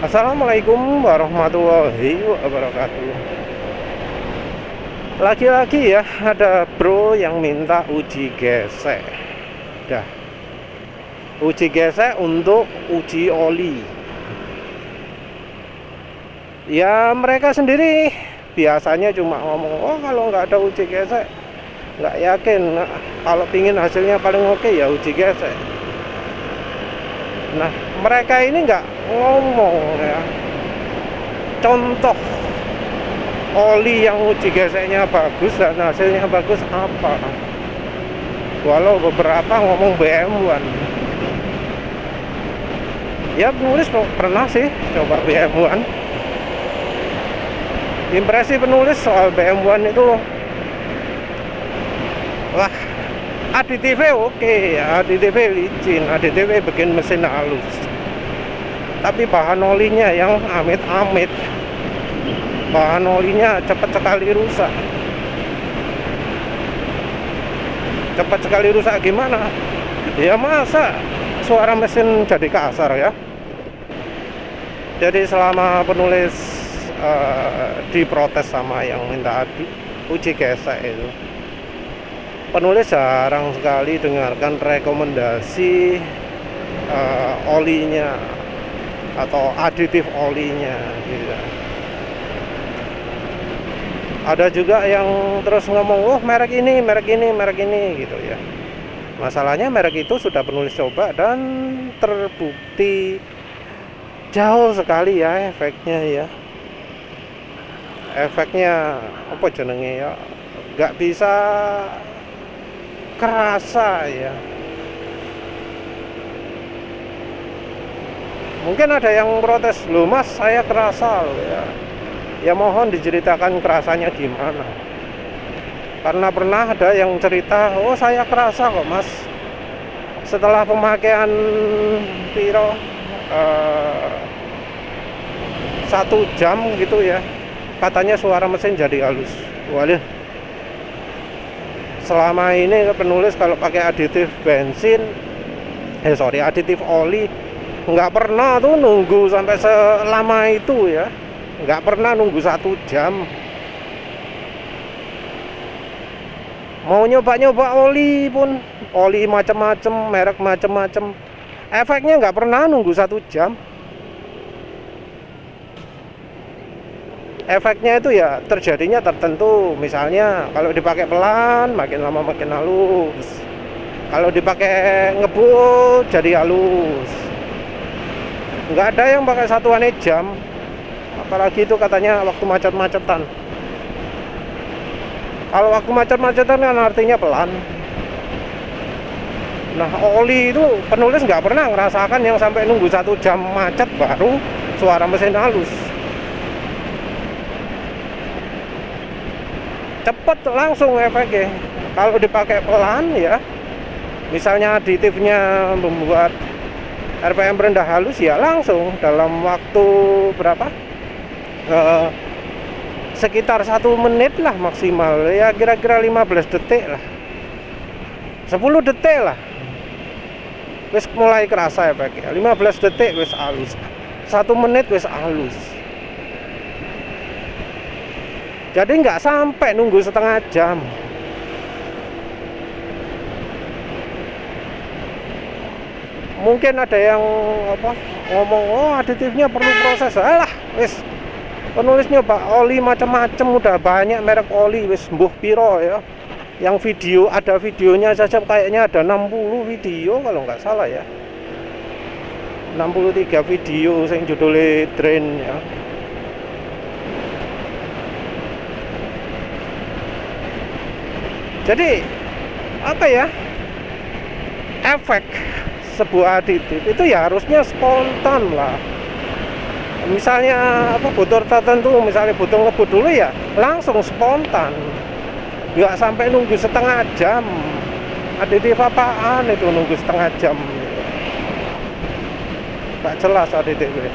Assalamualaikum warahmatullahi wabarakatuh. Lagi-lagi ya, ada bro yang minta uji gesek. Dah, uji gesek untuk uji oli. Ya mereka sendiri biasanya cuma ngomong, oh kalau nggak ada uji gesek nggak yakin. Nah, kalau pingin hasilnya paling oke ya uji gesek. Nah mereka ini nggak ngomong ya contoh oli yang uji geseknya bagus dan hasilnya bagus apa. Walau beberapa ngomong BM1. Ya penulis pernah sih coba BM1. Impresi penulis soal BM1 itu, wah aditifnya oke ya, aditifnya licin, aditifnya bikin mesin halus, tapi bahan olinya yang amit-amit. Bahan olinya cepat sekali rusak. Cepat sekali rusak gimana? Ya masa suara mesin jadi kasar ya. Jadi selama penulis diprotes sama yang minta uji gesek itu, penulis jarang sekali dengarkan rekomendasi olinya atau aditif olinya gitu. Ada juga yang terus ngomong, oh merek ini gitu ya. Masalahnya merek itu sudah penulis coba dan terbukti jauh sekali ya efeknya ya. Efeknya apa jenenge ya, nggak bisa kerasa ya. Mungkin ada yang protes, loh mas saya kerasa loh ya. Ya mohon diceritakan kerasanya gimana. Karena pernah ada yang cerita, oh saya kerasa kok mas, setelah pemakaian piro 1 jam gitu ya, katanya suara mesin jadi halus. Waduh, selama ini penulis kalau pakai aditif bensin, aditif oli, nggak pernah tuh nunggu sampai selama itu ya. Nggak pernah nunggu 1 jam. Mau nyoba-nyoba oli pun, oli macam-macam, merek macam-macam, efeknya nggak pernah nunggu 1 jam. Efeknya itu ya terjadinya tertentu. Misalnya kalau dipakai pelan makin lama makin halus, kalau dipakai ngebut jadi halus. Nggak ada yang pakai satuannya jam. Apalagi itu katanya waktu macet-macetan. Kalau waktu macet-macetan kan artinya pelan. Nah oli itu penulis nggak pernah ngerasakan yang sampai nunggu 1 jam macet baru suara mesin halus. Cepet langsung efeknya. Kalau dipakai pelan ya, misalnya aditifnya membuat RPM rendah halus, ya langsung dalam waktu berapa? Sekitar 1 menit lah maksimal ya, kira-kira 15 detik lah, 10 detik lah wis mulai kerasa efeknya. 15 detik wis halus, 1 menit wis halus. Jadi nggak sampai nunggu setengah jam. Mungkin ada yang ngomong, oh aditifnya perlu proses. Alah wis, penulisnya pak oli macam-macam, udah banyak merek oli wis mbuh piro ya. Yang video, ada videonya saja kayaknya ada 60 video kalau nggak salah ya, 63 video yang judulnya drain ya. Jadi apa ya, efek sebuah aditif itu ya harusnya spontan lah. Misalnya botol tertentu, misalnya botol ngebut dulu ya langsung spontan, nggak sampai nunggu setengah jam. Aditif apaan itu nunggu setengah jam, nggak jelas aditifnya.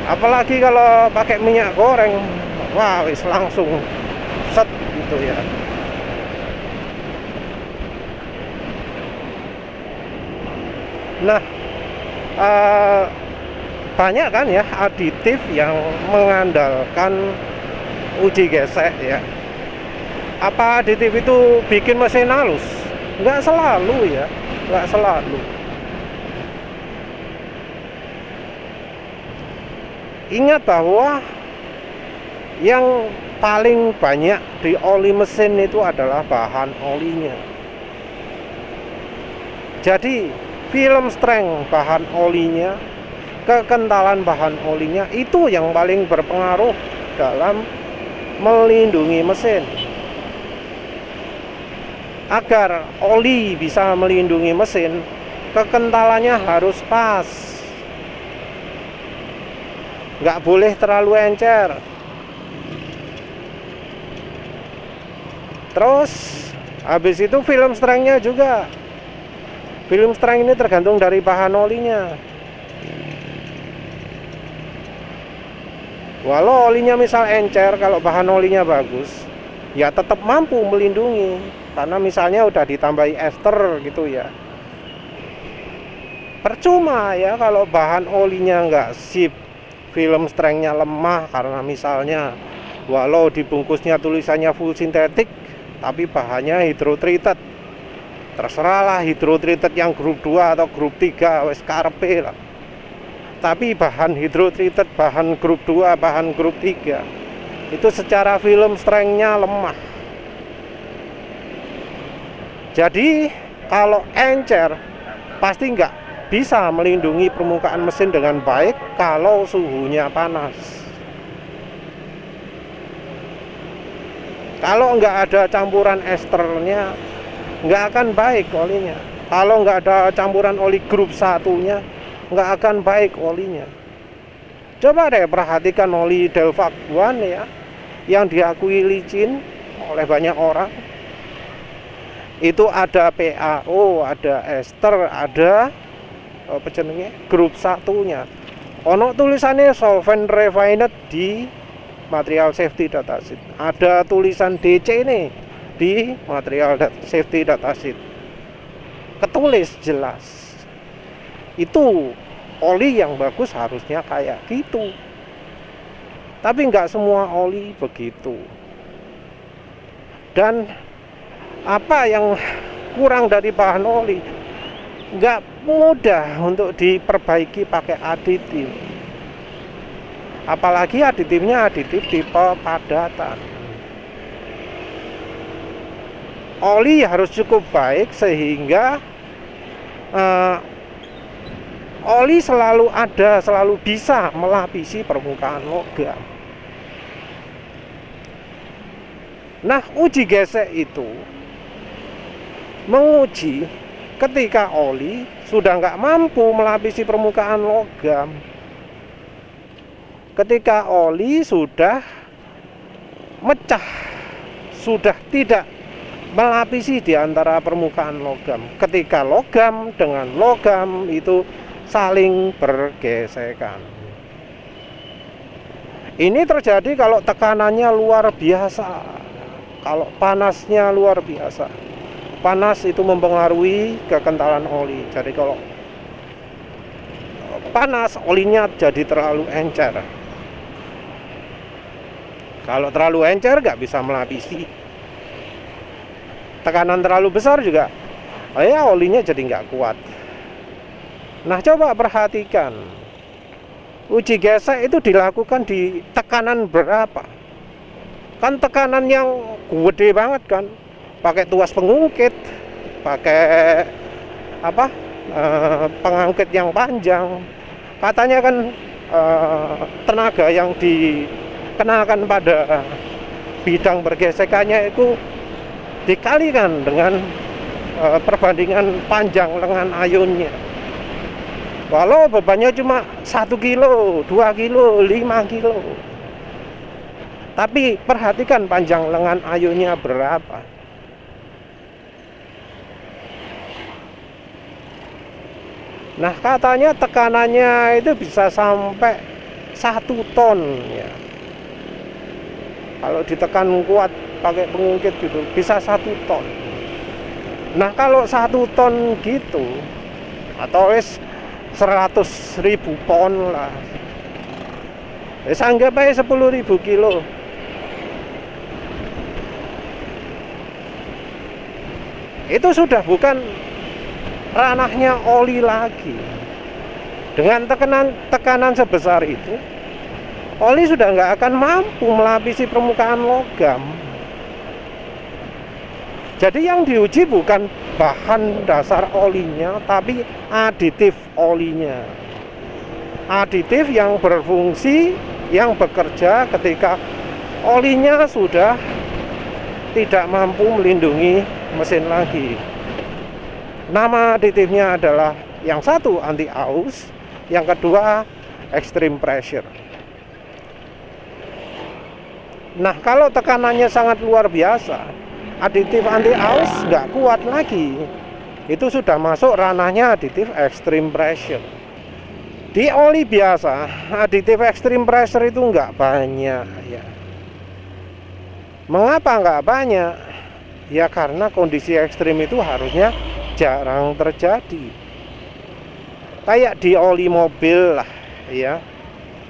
Apalagi kalau pakai minyak goreng, wah wis langsung set gitu ya. Nah eh, banyak kan ya aditif yang mengandalkan uji gesek ya. Apa aditif itu bikin mesin halus? Nggak selalu ya, nggak selalu. Ingat bahwa yang paling banyak di oli mesin itu adalah bahan olinya. Jadi film strength bahan olinya, kekentalan bahan olinya itu yang paling berpengaruh dalam melindungi mesin. Agar oli bisa melindungi mesin, kekentalannya harus pas, nggak boleh terlalu encer. Terus habis itu film strength-nya juga, film strength ini tergantung dari bahan olinya. Walau olinya misal encer, kalau bahan olinya bagus, ya tetap mampu melindungi. Karena misalnya udah ditambahi ester gitu ya. Percuma ya kalau bahan olinya nggak sip, film strength-nya lemah karena misalnya walau dibungkusnya tulisannya full sintetik, tapi bahannya hydrotreated. Terserahlah hydrotreated yang grup 2 atau grup 3 wes karepe lah. Tapi bahan hydrotreated, bahan grup 2, bahan grup 3 itu secara film strength-nya lemah. Jadi kalau encer pasti nggak bisa melindungi permukaan mesin dengan baik kalau suhunya panas. Kalau nggak ada campuran esternya nggak akan baik olinya. Kalau nggak ada campuran oli grup 1-nya nggak akan baik olinya. Coba deh perhatikan oli Delvac One ya, yang diakui licin oleh banyak orang. Itu ada PAO, ada ester, ada apa jenenge grup 1-nya. Ono tulisannya solvent refined di material safety datasheet. Ada tulisan DC ini di material safety datasheet. Ketulis jelas. Itu oli yang bagus harusnya kayak gitu. Tapi nggak semua oli begitu. Dan apa yang kurang dari bahan oli nggak mudah untuk diperbaiki pakai aditif. Apalagi aditifnya aditif tipe padatan. Oli harus cukup baik sehingga oli selalu ada, selalu bisa melapisi permukaan logam. Nah, uji gesek itu menguji ketika oli sudah nggak mampu melapisi permukaan logam. Ketika oli sudah mecah, sudah tidak melapisi di antara permukaan logam. Ketika logam dengan logam itu saling bergesekan. Ini terjadi kalau tekanannya luar biasa, kalau panasnya luar biasa. Panas itu mempengaruhi kekentalan oli. Jadi kalau panas, olinya jadi terlalu encer. Kalau terlalu encer nggak bisa melapisi. Tekanan terlalu besar juga, ya olinya jadi nggak kuat. Nah, coba perhatikan, uji gesek itu dilakukan di tekanan berapa? Kan tekanan yang gede banget kan, pakai tuas pengungkit, pakai apa? Pengangkit yang panjang. Katanya kan tenaga yang dikenakan pada bidang bergesekannya itu dikalikan dengan perbandingan panjang lengan ayunnya. Walau bebannya cuma 1 kilo, 2 kilo, 5 kilo, tapi perhatikan panjang lengan ayunnya berapa. Nah, katanya tekanannya itu bisa sampai 1 ton ya. Kalau ditekan kuat pakai pengungkit gitu bisa 1 ton. Nah, kalau 1 ton gitu atau 100.000 pon lah. Anggap aja 10.000 kilo. Itu sudah bukan ranahnya oli lagi. Dengan tekanan sebesar itu, oli sudah nggak akan mampu melapisi permukaan logam. Jadi yang diuji bukan bahan dasar olinya, tapi aditif olinya. Aditif yang berfungsi, yang bekerja ketika olinya sudah tidak mampu melindungi mesin lagi. Nama aditifnya adalah yang satu anti aus, yang kedua extreme pressure. Nah, kalau tekanannya sangat luar biasa, aditif anti aus nggak kuat lagi. Itu sudah masuk ranahnya aditif extreme pressure. Di oli biasa, aditif extreme pressure itu nggak banyak ya. Mengapa nggak banyak? Ya karena kondisi ekstrim itu harusnya jarang terjadi. Kayak di oli mobil lah ya.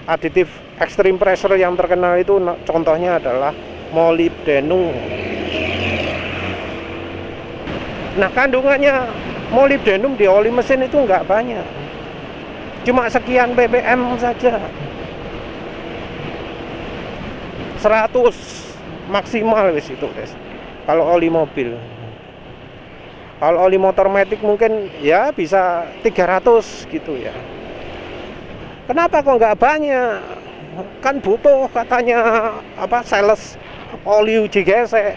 Aditif extreme pressure yang terkenal itu contohnya adalah molybdenum. Nah, kandungannya molybdenum di oli mesin itu nggak banyak, cuma sekian ppm saja. 100 maksimal wis itu guys, kalau oli mobil. Kalau oli motor matic mungkin ya bisa 300 gitu ya. Kenapa kok nggak banyak? Kan butuh katanya sales oli uji gesek.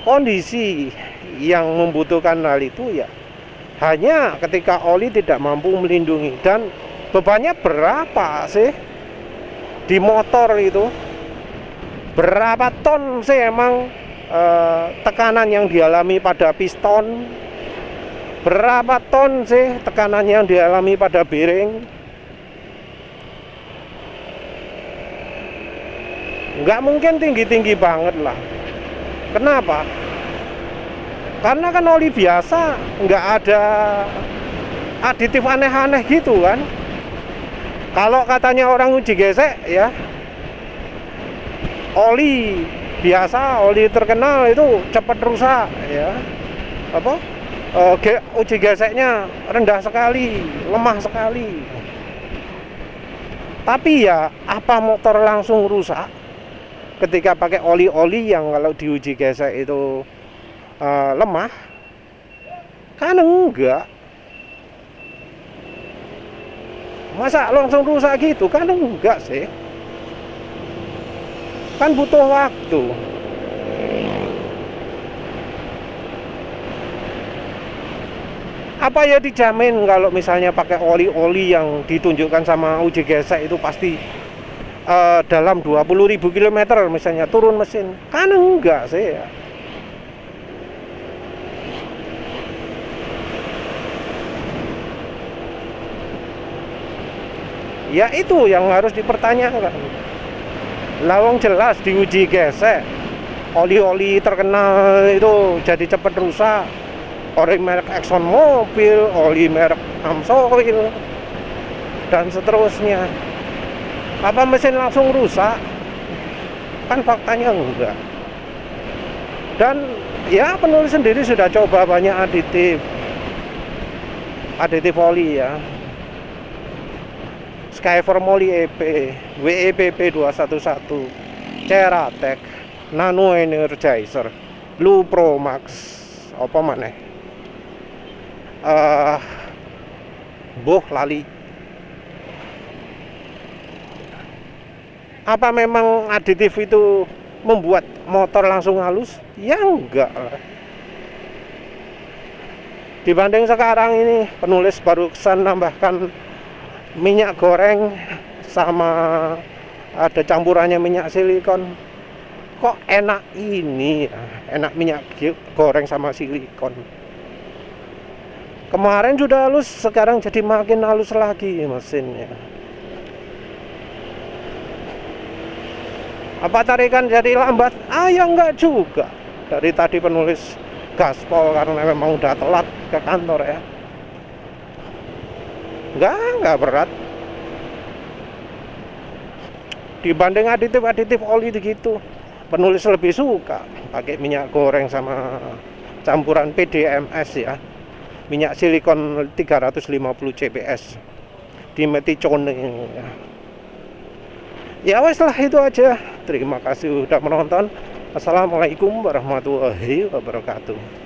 Kondisi yang membutuhkan hal itu ya hanya ketika oli tidak mampu melindungi. Dan bebannya berapa sih di motor itu? Berapa ton sih emang tekanan yang dialami pada piston? Berapa ton sih tekanan yang dialami pada bearing? Nggak mungkin tinggi-tinggi banget lah. Kenapa? Karena kan oli biasa nggak ada aditif aneh-aneh gitu kan. Kalau katanya orang uji gesek ya, oli biasa, oli terkenal itu cepat rusak ya. Uji geseknya rendah sekali, lemah sekali. Tapi ya apa motor langsung rusak ketika pakai oli-oli yang kalau diuji gesek itu lemah? Kan enggak. Masa langsung rusak gitu? Kan enggak sih. Kan butuh waktu. Apa ya dijamin kalau misalnya pakai oli-oli yang ditunjukkan sama uji gesek itu pasti dalam 20.000 km misalnya turun mesin? Kan enggak sih ya. Ya itu yang harus dipertanyakan. Lawang jelas diuji gesek, oli-oli terkenal itu jadi cepat rusak. Oli merek Exxon Mobil, oli merek Amsoil, dan seterusnya. Apa mesin langsung rusak? Kan faktanya enggak. Dan ya penulis sendiri sudah coba banyak aditif oli ya. Skyformoli EP, WEPP 211, Ceratec, Nano Energizer, Lupro Max, apa maneh? Lali. Apa memang aditif itu membuat motor langsung halus? Ya enggak lah. Dibanding sekarang ini, penulis baru kesan nambahkan minyak goreng sama ada campurannya minyak silikon. Kok enak ini ya? Enak minyak goreng sama silikon. Kemarin sudah halus, sekarang jadi makin halus lagi mesinnya. Apa tarikan jadi lambat? Ya enggak juga. Dari tadi penulis gaspol karena memang udah telat ke kantor ya. Nggak berat. Dibanding aditif oli gitu, penulis lebih suka pakai minyak goreng sama campuran PDMS ya, minyak silikon 350 CPS dimeticone ya. Ya wes lah, itu aja. Terima kasih udah menonton. Assalamualaikum warahmatullahi wabarakatuh.